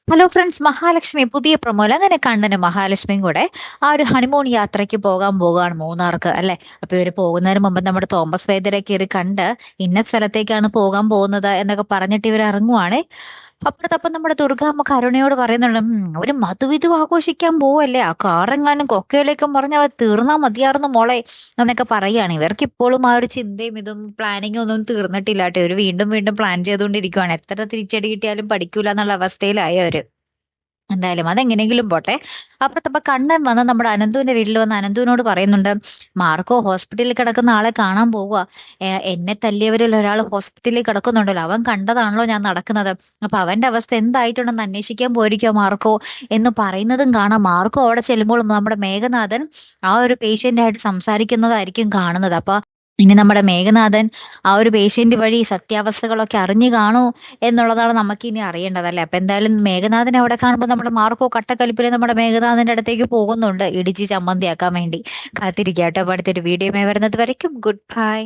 Hello friends, Mahalakshmi പുതിയ പ്രൊമോയിൽ അങ്ങനെ കണ്ണനും മഹാലക്ഷ്മിയും കൂടെ ആ ഒരു ഹണിമൂൺ യാത്രയ്ക്ക് പോകാൻ പോവുകയാണ് മൂന്നാർക്ക് അല്ലെ. അപ്പൊ ഇവര് പോകുന്നതിന് മുമ്പ് നമ്മുടെ തോമസ് വൈദ്യരെ കയറി കണ്ട് ഇന്ന സ്ഥലത്തേക്കാണ് പോകാൻ പോകുന്നത് എന്നൊക്കെ പറഞ്ഞിട്ട് ഇവർ ഇറങ്ങുവാണ്. അപ്പുറത്തപ്പം നമ്മുടെ ദുർഗാമ്മ കരുണയോട് പറയുന്നുണ്ട്, അവര് മധുവിധു ആഘോഷിക്കാൻ പോവല്ലേ, ആ കാറെങ്ങാനും കൊക്കയിലേക്കും പറഞ്ഞ അവർ തീർന്നാ മതിയാർന്നു മോളെ എന്നൊക്കെ പറയുകയാണ്. ഇവർക്ക് ഇപ്പോഴും ആ ഒരു ചിന്തയും ഇതും പ്ലാനിങ്ങും ഒന്നും തീർന്നിട്ടില്ല കേട്ടോ. ഇവർ വീണ്ടും വീണ്ടും പ്ലാൻ ചെയ്തുകൊണ്ടിരിക്കുവാണ്. എത്ര തിരിച്ചടി കിട്ടിയാലും പഠിക്കൂല എന്നുള്ള അവസ്ഥയിലായി അവര്. എന്തായാലും അതെങ്ങനെയെങ്കിലും പോട്ടെ. അപ്പുറത്തപ്പോ കണ്ണൻ വന്ന് നമ്മുടെ അനന്തുവിന്റെ വീട്ടിൽ വന്ന് അനന്തുവിനോട് പറയുന്നുണ്ട്, മാർക്കോ ഹോസ്പിറ്റലിൽ കിടക്കുന്ന ആളെ കാണാൻ പോവുക. എന്നെ തല്ലിയവരിൽ ഒരാൾ ഹോസ്പിറ്റലിൽ കിടക്കുന്നുണ്ടല്ലോ, അവൻ കണ്ടതാണല്ലോ ഞാൻ നടക്കുന്നത്. അപ്പൊ അവന്റെ അവസ്ഥ എന്തായിട്ടുണ്ടെന്ന് അന്വേഷിക്കാൻ പോയിരിക്കോ മാർക്കോ എന്ന് പറയുന്നതും കാണാം. മാർക്കോ അവിടെ ചെല്ലുമ്പോൾ നമ്മുടെ മേഘനാഥൻ ആ ഒരു പേഷ്യന്റ് ആയിട്ട് സംസാരിക്കുന്നതായിരിക്കും കാണുന്നത്. അപ്പൊ ഇനി നമ്മുടെ മേഘനാഥൻ ആ ഒരു പേഷ്യന്റ് വഴി സത്യാവസ്ഥകളൊക്കെ അറിഞ്ഞു കാണൂ എന്നുള്ളതാണ് നമുക്ക് ഇനി അറിയേണ്ടതല്ലേ. അപ്പൊ എന്തായാലും മേഘനാഥനെ അവിടെ കാണുമ്പോൾ നമ്മുടെ മാർക്കോ കട്ടക്കലിപ്പില് നമ്മുടെ മേഘനാഥന്റെ അടുത്തേക്ക് പോകുന്നുണ്ട്, ഇടിച്ച് ചമ്മന്തിയാക്കാൻ വേണ്ടി. കാത്തിരിക്കാട്ടോ. അപ്പൊ അടുത്തൊരു വീഡിയോ വരുന്നത് വരയ്ക്കും ഗുഡ് ബൈ.